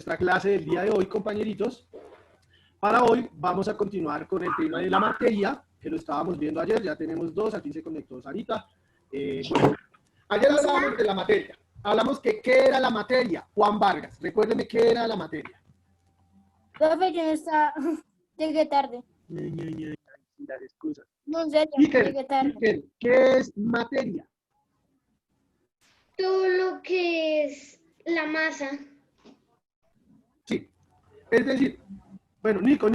nuestra clase del día de hoy, compañeritos. Para hoy vamos a continuar con el tema de la materia, que lo estábamos viendo ayer, ya tenemos dos, aquí se conectó Sarita. Bueno, ayer hablábamos de la materia, hablamos que ¿qué era la materia? Juan Vargas, recuérdenme qué era la materia. Profe, yo no estaba, llegué tarde. Las excusas. No, en serio, Iker, llegué tarde. Iker, ¿qué es materia? Todo lo que es la masa. Sí, es decir, bueno, Nico,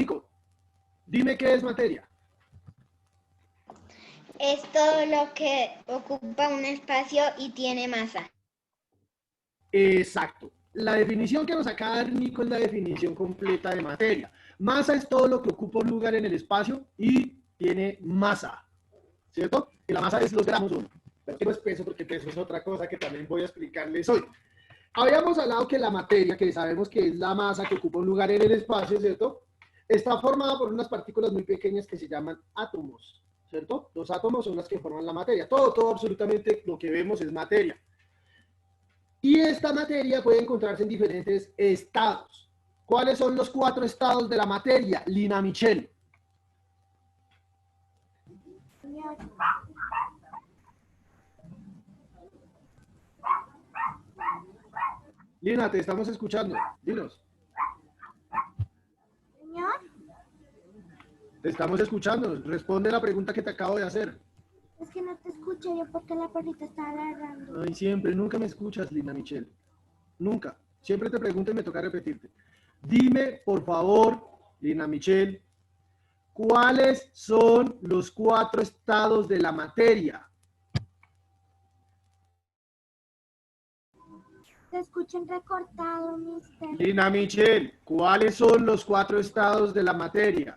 dime qué es materia. Es todo lo que ocupa un espacio y tiene masa. Exacto. La definición que nos acaba de dar Nico es la definición completa de materia. Masa es todo lo que ocupa un lugar en el espacio y tiene masa, ¿cierto? Y la masa es los gramos, pero no es peso, porque peso es otra cosa que también voy a explicarles hoy. Habíamos hablado que la materia, que sabemos que es la masa que ocupa un lugar en el espacio, ¿cierto? Está formada por unas partículas muy pequeñas que se llaman átomos, ¿cierto? Los átomos son las que forman la materia. Todo, absolutamente lo que vemos es materia. Y esta materia puede encontrarse en diferentes estados. ¿Cuáles son los 4 estados de la materia, Lina Michel? Lina, te estamos escuchando. Dinos. Señor, Te estamos escuchando. Responde la pregunta que te acabo de hacer. es que no te escucho yo porque la perrita está ladrando. Ay, siempre, nunca me escuchas, Lina Michel. Nunca. Siempre te pregunto y me toca repetirte. Dime, por favor, Lina Michel, ¿cuáles son los 4 estados de la materia? Te escuchan recortado, mister. Lina Michel, ¿cuáles son los 4 estados de la materia?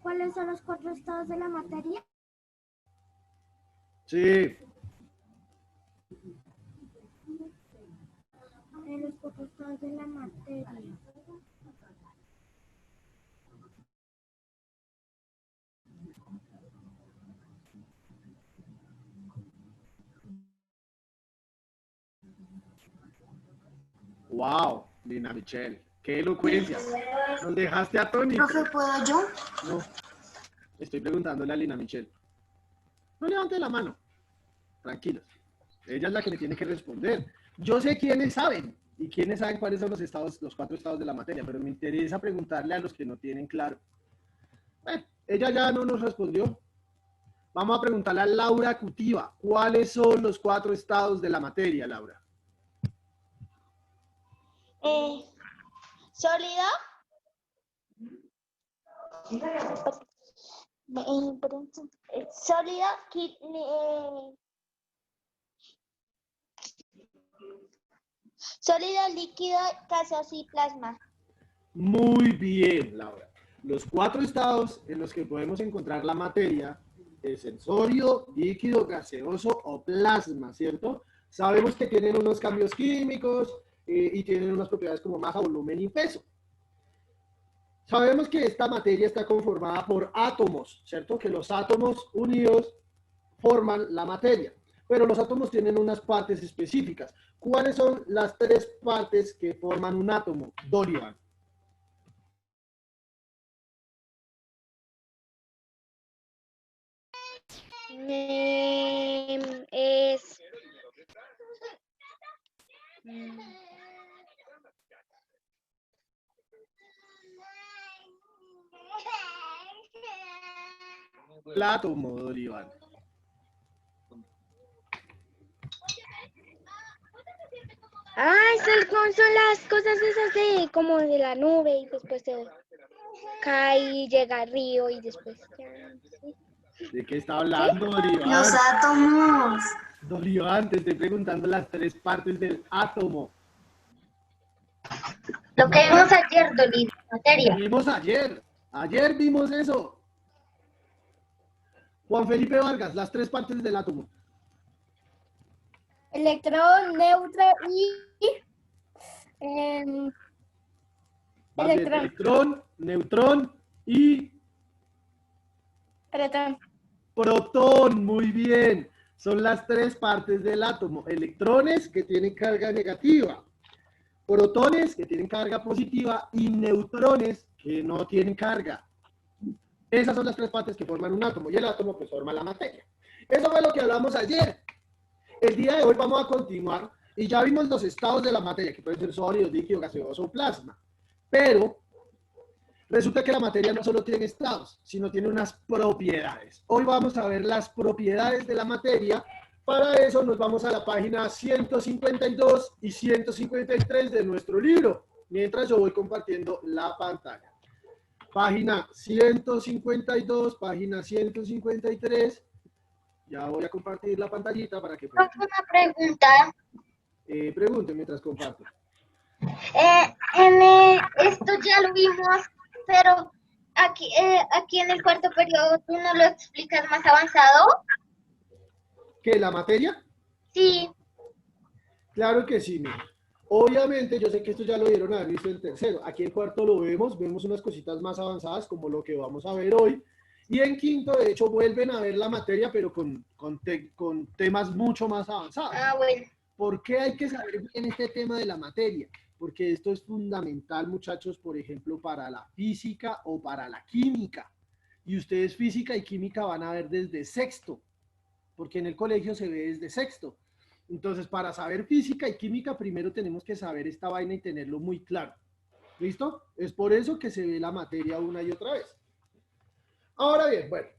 ¿Cuáles son los 4 estados de la materia? Sí. Los 4 estados de la materia. Wow, Lina Michel, qué elocuencia. Nos dejaste atónitos. Profe, ¿puedo yo? No, estoy preguntándole a Lina Michel. No levante la mano. Tranquilos. Ella es la que me tiene que responder. Yo sé quiénes saben y quiénes saben cuáles son los estados, los 4 estados de la materia, pero me interesa preguntarle a los que no tienen claro. Bueno, ella ya no nos respondió. Vamos a preguntarle a Laura Cutiva. ¿Cuáles son los 4 estados de la materia, Laura? Sólido. Sólido, sólido, líquido, gaseoso y plasma. Muy bien, Laura. Los 4 estados en los que podemos encontrar la materia es el sólido, líquido, gaseoso o plasma, ¿cierto? Sabemos que tienen unos cambios químicos y tienen unas propiedades como masa, volumen y peso. Sabemos que esta materia está conformada por átomos, ¿cierto? Que los átomos unidos forman la materia, pero los átomos tienen unas partes específicas. ¿Cuáles son las 3 partes que forman un átomo, Dorian? Es El átomo, Dorian. Son las cosas esas de como de la nube y después se cae y llega al río y después ya, ¿sí? ¿De qué está hablando, Dorian? los átomos. Dorian, te estoy preguntando las 3 partes del átomo. Lo que vimos ayer, Dolly, materia. Vimos ayer vimos eso. Juan Felipe Vargas, las 3 partes del átomo. Electrón, neutro y... Electrón, neutrón y Protón. protón. Muy bien. Son las 3 partes del átomo. Electrones que tienen carga negativa. protones que tienen carga positiva y neutrones que no tienen carga. Esas son las tres partes que forman un átomo y el átomo pues forma la materia. Eso fue lo que hablamos ayer. El día de hoy vamos a continuar y ya vimos los estados de la materia, que pueden ser sólido, líquido, gaseoso o plasma. Pero resulta que la materia no solo tiene estados, sino tiene unas propiedades. Hoy vamos a ver las propiedades de la materia. Para eso nos vamos a la página 152 y 153 de nuestro libro, mientras yo voy compartiendo la pantalla. Página 152, página 153. Ya voy a compartir la pantallita para que puedan. Una pregunta. Pregunten mientras comparto. Esto ya lo vimos, pero aquí en el cuarto periodo, ¿tú no lo explicas más avanzado? ¿Qué, la materia? Sí. Claro que sí, mira. Obviamente, yo sé que esto ya lo dieron a haber visto en tercero. Aquí en cuarto lo vemos unas cositas más avanzadas como lo que vamos a ver hoy. Y en quinto, de hecho, vuelven a ver la materia, pero con temas mucho más avanzados. Ah, bueno. ¿Por qué hay que saber bien este tema de la materia? Porque esto es fundamental, muchachos, por ejemplo, para la física o para la química. Y ustedes física y química van a ver desde sexto, porque en el colegio se ve desde sexto. Entonces, para saber física y química, primero tenemos que saber esta vaina y tenerlo muy claro. ¿Listo? Es por eso que se ve la materia una y otra vez. Ahora bien, bueno,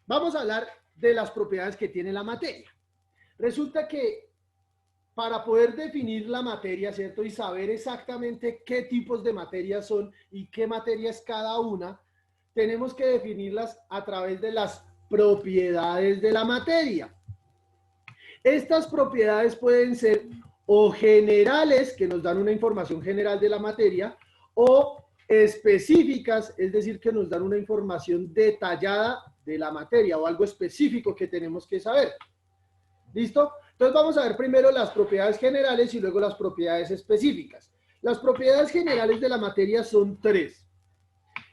vamos a hablar de las propiedades que tiene la materia. Resulta que para poder definir la materia, ¿cierto? Y saber exactamente qué tipos de materias son y qué materia es cada una, tenemos que definirlas a través de las propiedades de la materia. Estas propiedades pueden ser o generales, que nos dan una información general de la materia, o específicas, es decir, que nos dan una información detallada de la materia o algo específico que tenemos que saber. ¿Listo? Entonces vamos a ver primero las propiedades generales y luego las propiedades específicas. Las propiedades generales de la materia son tres.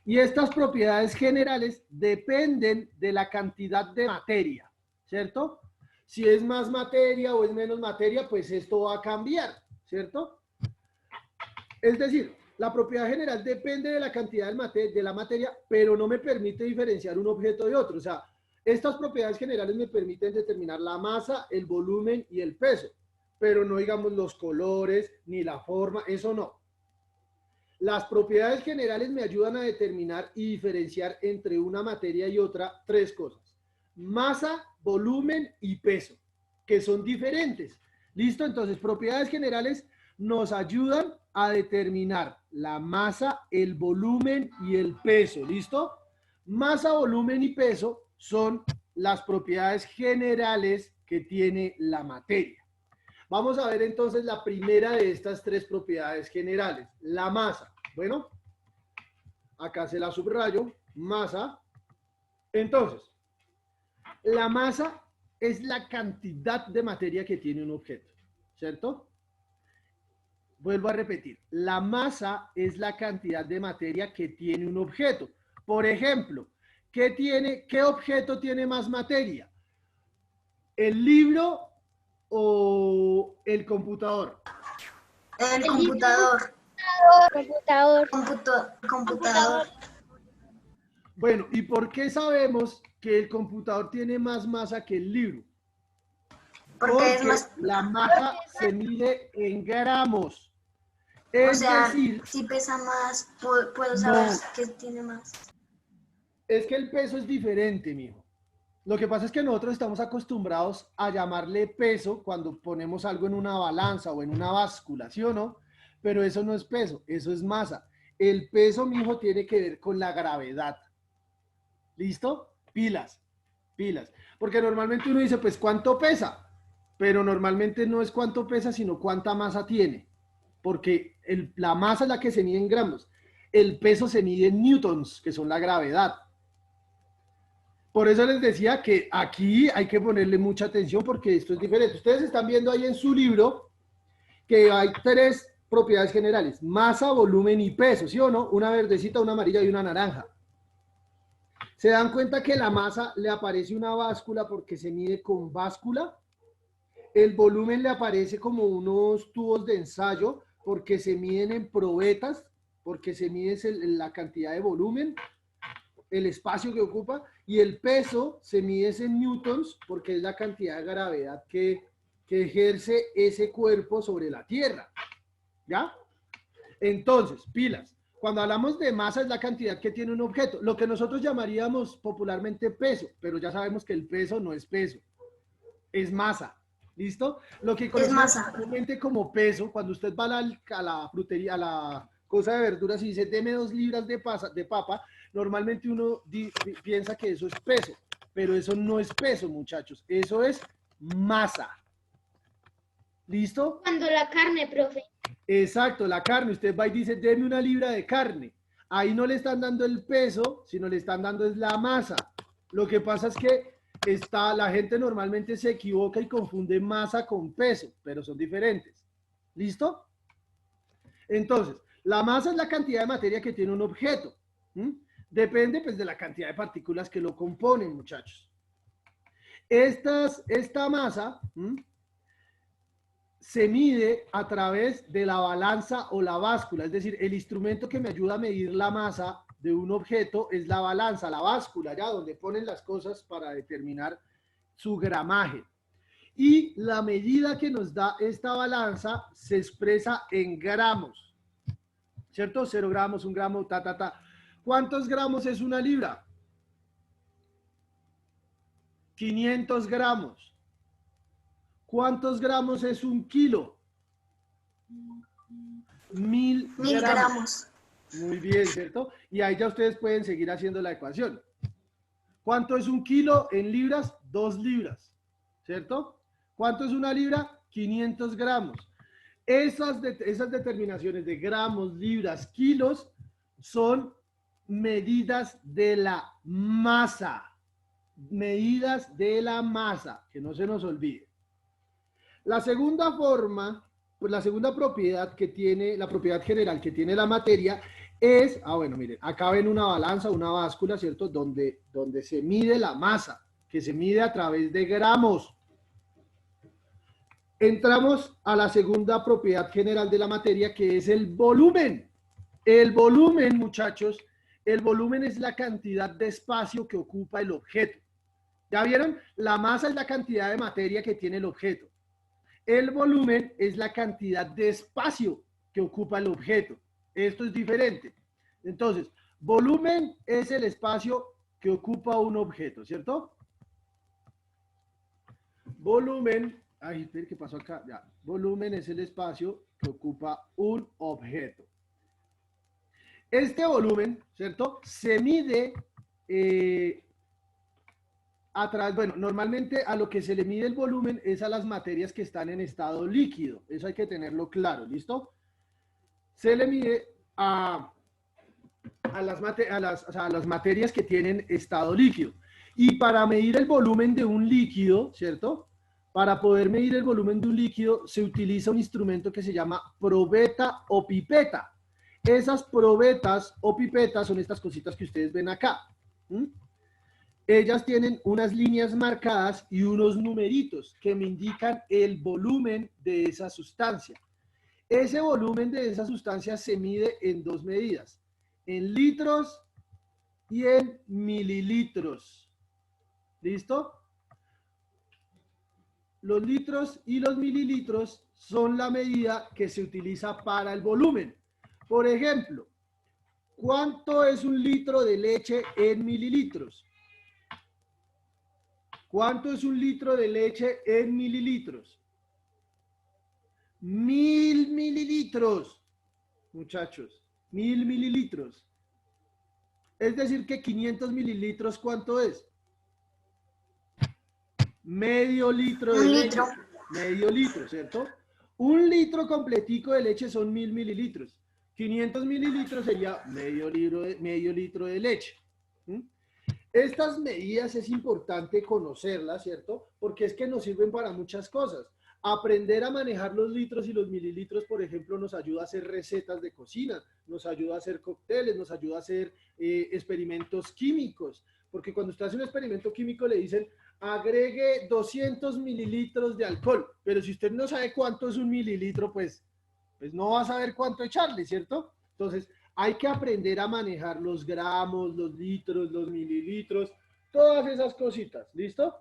Y estas propiedades generales dependen de la cantidad de materia, ¿cierto? Si es más materia o es menos materia, pues esto va a cambiar, ¿cierto? Es decir, la propiedad general depende de la cantidad de la materia, pero no me permite diferenciar un objeto de otro. O sea, estas propiedades generales me permiten determinar la masa, el volumen y el peso, pero no digamos los colores ni la forma, eso no. Las propiedades generales me ayudan a determinar y diferenciar entre una materia y otra tres cosas. Masa, volumen y peso, que son diferentes. ¿Listo? Entonces, propiedades generales nos ayudan a determinar la masa, el volumen y el peso. ¿Listo? Masa, volumen y peso son las propiedades generales que tiene la materia. Vamos a ver entonces la primera de estas tres propiedades generales, la masa. Bueno, acá se la subrayo, masa. Entonces, la masa es la cantidad de materia que tiene un objeto, ¿cierto? Vuelvo a repetir, la masa es la cantidad de materia que tiene un objeto. Por ejemplo, ¿qué objeto tiene más materia? ¿El libro o el computador? El computador. Computador. Bueno, ¿y por qué sabemos que el computador tiene más masa que el libro? Porque es más. La masa se mide en gramos. O Es sea, decir, si pesa más, puedo saber que tiene más. es que el peso es diferente, mijo. Lo que pasa es que nosotros estamos acostumbrados a llamarle peso cuando ponemos algo en una balanza o en una báscula, ¿sí o no? Pero eso no es peso, eso es masa. El peso, mijo, tiene que ver con la gravedad. ¿Listo? Pilas, pilas. Porque normalmente uno dice, pues, ¿cuánto pesa? Pero normalmente no es cuánto pesa, sino cuánta masa tiene. Porque la masa es la que se mide en gramos. El peso se mide en newtons, que son la gravedad. Por eso les decía que aquí hay que ponerle mucha atención porque esto es diferente. Ustedes están viendo ahí en su libro que hay tres propiedades generales: masa, volumen y peso, ¿sí o no? Una verdecita, una amarilla y una naranja. ¿Se dan cuenta que la masa le aparece una báscula porque se mide con báscula? El volumen le aparece como unos tubos de ensayo porque se miden en probetas, porque se mide la cantidad de volumen, el espacio que ocupa, y el peso se mide en newtons, porque es la cantidad de gravedad que ejerce ese cuerpo sobre la Tierra. ¿Ya? Entonces, pilas. Cuando hablamos de masa es la cantidad que tiene un objeto, lo que nosotros llamaríamos popularmente peso, pero ya sabemos que el peso no es peso, es masa. ¿Listo? Lo que conocemos comúnmente como peso, cuando usted va a la frutería, a la cosa de verduras y dice, deme 2 libras de papa, normalmente uno piensa que eso es peso, pero eso no es peso, muchachos, eso es masa. ¿Listo? Cuando la carne, profe. Exacto, la carne. Usted va y dice, deme 1 libra de carne. Ahí no le están dando el peso, sino le están dando es la masa. Lo que pasa es que la gente normalmente se equivoca y confunde masa con peso, pero son diferentes. ¿Listo? Entonces, la masa es la cantidad de materia que tiene un objeto. Depende pues de la cantidad de partículas que lo componen, muchachos. Esta masa se mide a través de la balanza o la báscula, es decir, el instrumento que me ayuda a medir la masa de un objeto es la balanza, la báscula, ya donde ponen las cosas para determinar su gramaje. Y la medida que nos da esta balanza se expresa en gramos, ¿cierto? 0 gramos, 1 gramo, ¿Cuántos gramos es 1 libra? 500 gramos. ¿Cuántos gramos es 1 kilo? 1000 gramos. Muy bien, ¿cierto? Y ahí ya ustedes pueden seguir haciendo la ecuación. ¿Cuánto es 1 kilo en libras? 2 libras, ¿cierto? ¿Cuánto es 1 libra? 500 gramos. Esas determinaciones de gramos, libras, kilos son medidas de la masa. Medidas de la masa, que no se nos olvide. La segunda forma, pues la segunda propiedad que tiene, la propiedad general que tiene la materia es, bueno, miren, acá ven una balanza, una báscula, ¿cierto? Donde se mide la masa, que se mide a través de gramos. Entramos a la segunda propiedad general de la materia, que es el volumen. El volumen, muchachos, el volumen es la cantidad de espacio que ocupa el objeto. ¿Ya vieron? La masa es la cantidad de materia que tiene el objeto. El volumen es la cantidad de espacio que ocupa el objeto. Esto es diferente. Entonces, volumen es el espacio que ocupa un objeto, ¿cierto? Volumen, ¿qué pasó acá? Ya. Volumen es el espacio que ocupa un objeto. Este volumen, ¿cierto? Se mide a través, bueno, normalmente a lo que se le mide el volumen es a las materias que están en estado líquido. Eso hay que tenerlo claro, ¿listo? Se le mide a las materias que tienen estado líquido. Y para medir el volumen de un líquido, ¿cierto? Para poder medir el volumen de un líquido se utiliza un instrumento que se llama probeta o pipeta. Esas probetas o pipetas son estas cositas que ustedes ven acá. Ellas tienen unas líneas marcadas y unos numeritos que me indican el volumen de esa sustancia. Ese volumen de esa sustancia se mide en 2 medidas, en litros y en mililitros. ¿Listo? Los litros y los mililitros son la medida que se utiliza para el volumen. Por ejemplo, ¿cuánto es 1 litro de leche en mililitros? ¿Cuánto es 1 litro de leche en mililitros? 1000 mililitros, muchachos, 1000 mililitros. Es decir que 500 mililitros, ¿cuánto es? Medio litro de leche. Medio litro, ¿cierto? 1 litro completico de leche son 1000 mililitros. 500 mililitros sería medio litro de leche. Estas medidas es importante conocerlas, ¿cierto? Porque es que nos sirven para muchas cosas. Aprender a manejar los litros y los mililitros, por ejemplo, nos ayuda a hacer recetas de cocina, nos ayuda a hacer cócteles, nos ayuda a hacer experimentos químicos. Porque cuando usted hace un experimento químico le dicen, agregue 200 mililitros de alcohol. Pero si usted no sabe cuánto es 1 mililitro, pues pues no vas a saber cuánto echarle, ¿cierto? Entonces, hay que aprender a manejar los gramos, los litros, los mililitros, todas esas cositas, ¿listo?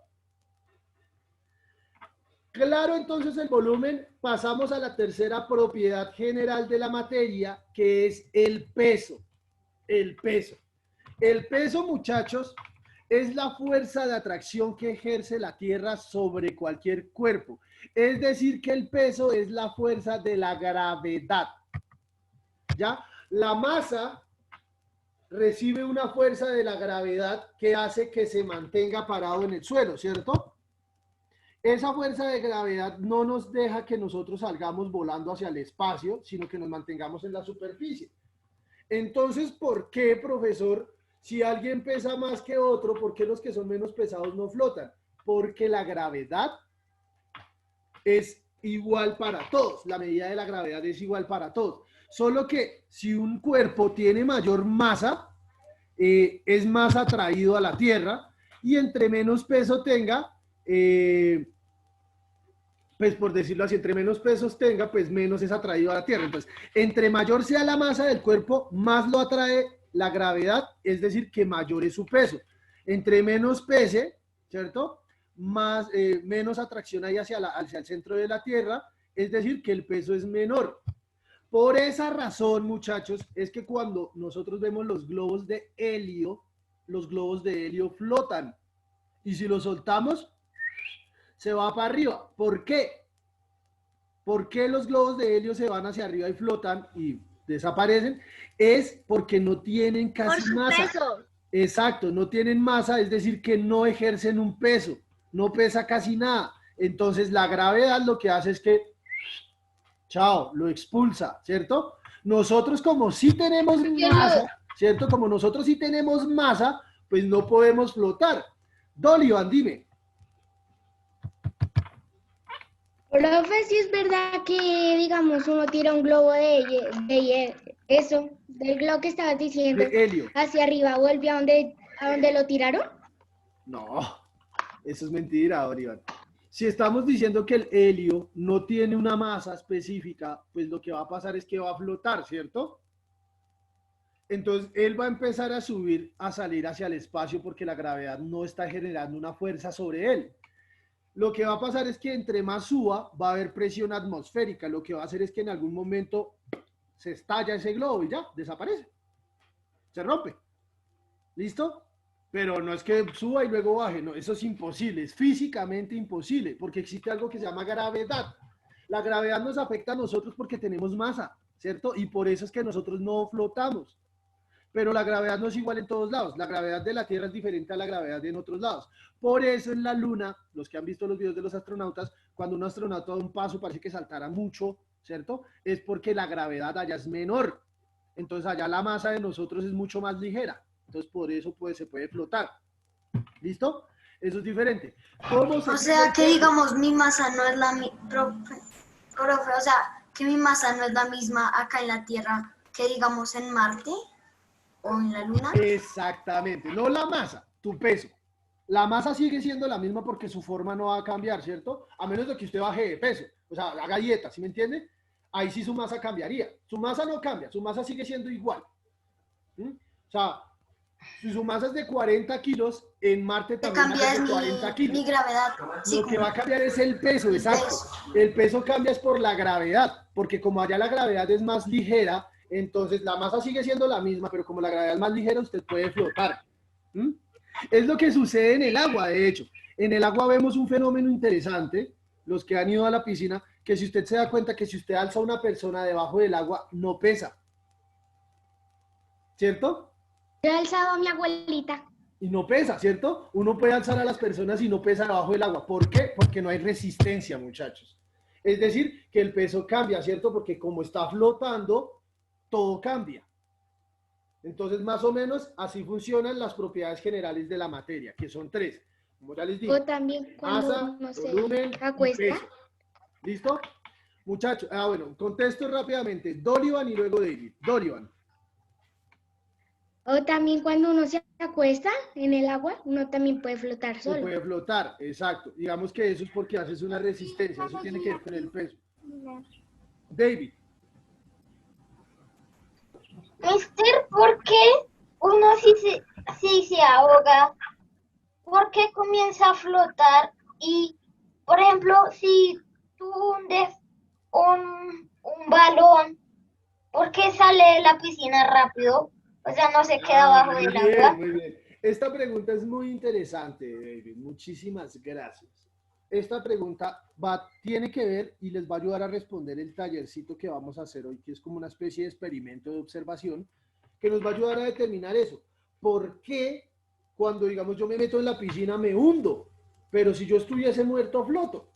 Claro, entonces el volumen, pasamos a la tercera propiedad general de la materia, que es el peso. El peso. El peso, muchachos, es la fuerza de atracción que ejerce la Tierra sobre cualquier cuerpo. Es decir, que el peso es la fuerza de la gravedad. ¿Ya? La masa recibe una fuerza de la gravedad que hace que se mantenga parado en el suelo, ¿cierto? Esa fuerza de gravedad no nos deja que nosotros salgamos volando hacia el espacio, sino que nos mantengamos en la superficie. Entonces, ¿por qué, profesor, si alguien pesa más que otro, por qué los que son menos pesados no flotan? Porque la gravedad es igual para todos, la medida de la gravedad es igual para todos. Solo que si un cuerpo tiene mayor masa, es más atraído a la Tierra, y entre menos peso tenga, pues por decirlo así, entre menos pesos tenga, pues menos es atraído a la Tierra. Entonces, entre mayor sea la masa del cuerpo, más lo atrae la gravedad, es decir, que mayor es su peso. Entre menos pese, ¿cierto? Menos atracción hay hacia el centro de la Tierra, es decir, que el peso es menor. Por esa razón, muchachos, es que cuando nosotros vemos los globos de helio flotan. Y si los soltamos, se va para arriba. ¿Por qué? ¿Por qué los globos de helio se van hacia arriba y flotan y desaparecen? Es porque no tienen casi masa. Peso. Exacto, no tienen masa, es decir, que no ejercen un peso, no pesa casi nada. Entonces la gravedad lo que hace es que, chao, lo expulsa, ¿cierto? Nosotros como sí tenemos masa, ¿cierto? Como nosotros sí tenemos masa, pues no podemos flotar. Dolivan, dime. Profe, si es verdad que, digamos, uno tira un globo eso, del globo que estabas diciendo, De helio. hacia arriba, vuelve a donde lo tiraron. No, eso es mentira, Dolivan. Si estamos diciendo que el helio no tiene una masa específica, pues lo que va a pasar es que va a flotar, ¿cierto? Entonces él va a empezar a subir, a salir hacia el espacio porque la gravedad no está generando una fuerza sobre él. Lo que va a pasar es que entre más suba, va a haber presión atmosférica. Lo que va a hacer es que en algún momento se estalla ese globo y ya, desaparece. Se rompe. ¿Listo? Pero no es que suba y luego baje, no, eso es imposible, es físicamente imposible, porque existe algo que se llama gravedad. La gravedad nos afecta a nosotros porque tenemos masa, ¿cierto? Y por eso es que nosotros no flotamos. Pero la gravedad no es igual en todos lados. La gravedad de la Tierra es diferente a la gravedad de en otros lados. Por eso en la Luna, los que han visto los videos de los astronautas, cuando un astronauta da un paso parece que saltara mucho, ¿cierto? Es porque la gravedad allá es menor. Entonces allá la masa de nosotros es mucho más ligera. Entonces por eso pues, se puede flotar. ¿Listo? Eso es diferente. O sea que digamos mi masa no es la misma, profe, o sea que mi masa no es la misma acá en la Tierra que digamos en Marte o en la Luna. Exactamente, no la masa, tu peso. La masa sigue siendo la misma porque su forma no va a cambiar, ¿cierto? A menos de que usted baje de peso, o sea, haga dieta, ¿sí me entiende? Ahí sí su masa cambiaría. Su masa no cambia, su masa sigue siendo igual. ¿Mm? O sea, si su masa es de 40 kilos, en Marte también es de 40 kilos. Mi gravedad. Lo que va a cambiar es el peso, exacto. El peso cambia es por la gravedad, porque como allá la gravedad es más ligera, entonces la masa sigue siendo la misma, pero como la gravedad es más ligera, usted puede flotar. ¿Mm? Es lo que sucede en el agua, de hecho. En el agua vemos un fenómeno interesante, los que han ido a la piscina, que si usted se da cuenta que si usted alza a una persona debajo del agua, no pesa. ¿Cierto? Yo he alzado a mi abuelita. Y no pesa, ¿cierto? Uno puede alzar a las personas y no pesa debajo del agua. ¿Por qué? Porque no hay resistencia, muchachos. Es decir, que el peso cambia, ¿cierto? Porque como está flotando, todo cambia. Entonces, más o menos, así funcionan las propiedades generales de la materia, que son tres. Como ya les dije, O también cuando masa, uno se volumen y acuesta. peso. ¿Listo? Muchachos, bueno, contesto rápidamente. Dolivan y luego David. Dolivan. O también cuando uno se acuesta en el agua, uno también puede flotar Se solo. puede flotar, exacto. Digamos que eso es porque haces una resistencia, eso tiene que ver con el peso. David. qué uno si se ahoga? ¿Por qué comienza a flotar? Y, por ejemplo, si tú hundes un balón, ¿por qué sale de la piscina rápido? O sea, no se queda abajo Muy del bien, agua. muy bien. Esta pregunta es muy interesante, David. Muchísimas gracias. Esta pregunta tiene que ver y les va a ayudar a responder el tallercito que vamos a hacer hoy, que es como una especie de experimento de observación, que nos va a ayudar a determinar eso. ¿Por qué cuando, digamos, yo me meto en la piscina me hundo? Pero si yo estuviese muerto, floto.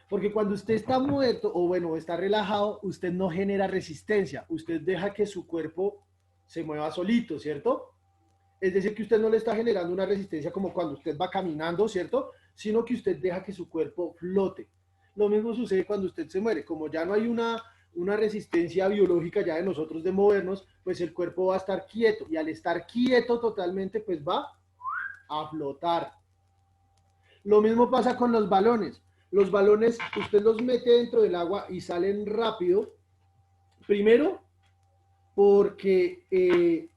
Porque cuando usted está muerto o bueno, está relajado, usted no genera resistencia. Usted deja que su cuerpo se mueva solito, ¿cierto? Es decir, que usted no le está generando una resistencia como cuando usted va caminando, ¿cierto? Sino que usted deja que su cuerpo flote. Lo mismo sucede cuando usted se muere. Como ya no hay una resistencia biológica ya de nosotros de movernos, pues el cuerpo va a estar quieto. Y al estar quieto totalmente, pues va a flotar. Lo mismo pasa con los balones. Los balones, usted los mete dentro del agua y salen rápido. Primero, porque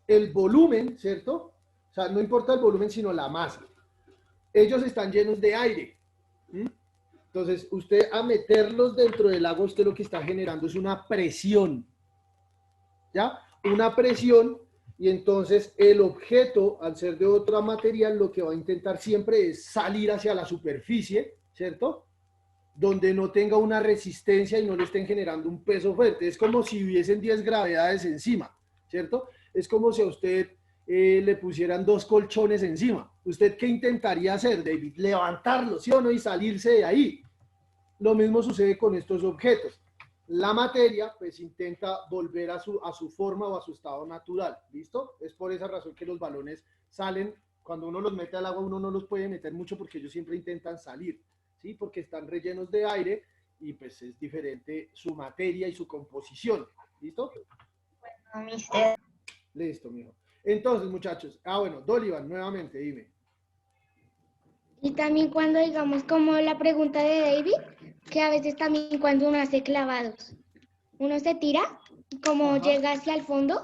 el volumen, ¿cierto? O sea, no importa el volumen, sino la masa. Ellos están llenos de aire. ¿Mm? Entonces, usted a meterlos dentro del agua, usted lo que está generando es una presión. ¿Ya? Una presión y entonces el objeto, al ser de otro material, lo que va a intentar siempre es salir hacia la superficie, ¿cierto? Donde no tenga una resistencia y no le estén generando un peso fuerte. Es como si hubiesen 10 gravedades encima, ¿cierto? Es como si a usted le pusieran 2 colchones encima. ¿Usted qué intentaría hacer, David? Levantarlo, ¿sí o no? Y salirse de ahí. Lo mismo sucede con estos objetos. La materia, pues, intenta volver a su forma o a su estado natural, ¿listo? Es por esa razón que los balones salen, cuando uno los mete al agua, uno no los puede meter mucho porque ellos siempre intentan salir, ¿sí? Porque están rellenos de aire y pues es diferente su materia y su composición, ¿listo? No, mister. Listo, mijo. Entonces, muchachos, bueno, Dolivan, nuevamente, dime. Y también cuando digamos como la pregunta de David, que a veces también cuando uno hace clavados, uno se tira, como Ajá. llega hacia el fondo,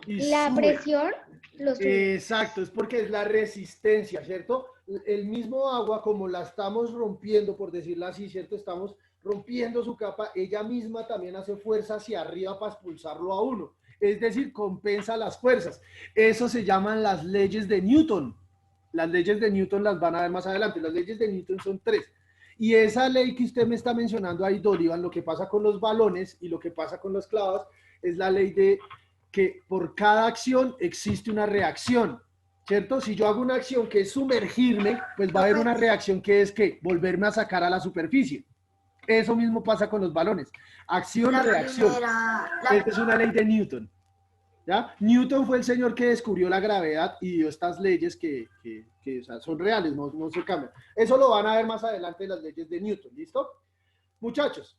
Y la sube. presión lo sube. Exacto, es porque es la resistencia, ¿cierto? El mismo agua, como la estamos rompiendo, por decirlo así, ¿cierto? Estamos rompiendo su capa, ella misma también hace fuerza hacia arriba para expulsarlo a uno. Es decir, compensa las fuerzas. Eso se llaman las leyes de Newton. Las leyes de Newton las van a ver más adelante. Las leyes de Newton son 3. Y esa ley que usted me está mencionando ahí, Dorivan, lo que pasa con los balones y lo que pasa con los clavos, es la ley de que por cada acción existe una reacción, ¿cierto? Si yo hago una acción que es sumergirme, pues va a haber una reacción que es que volverme a sacar a la superficie. Eso mismo pasa con los balones. Acción, reacción. Esta es una ley de Newton. ¿Ya? Newton fue el señor que descubrió la gravedad y dio estas leyes que o sea, son reales, no se cambian. Eso lo van a ver más adelante en las leyes de Newton, ¿listo? Muchachos,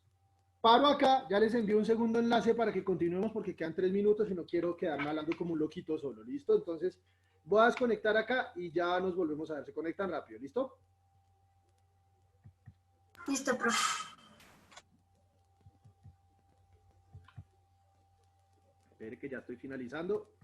paro acá, ya les envío un segundo enlace para que continuemos porque quedan 3 minutos y no quiero quedarme hablando como un loquito solo, ¿listo? Entonces voy a desconectar acá y ya nos volvemos a ver, se conectan rápido, ¿listo? Listo, profe. Espere que ya estoy finalizando.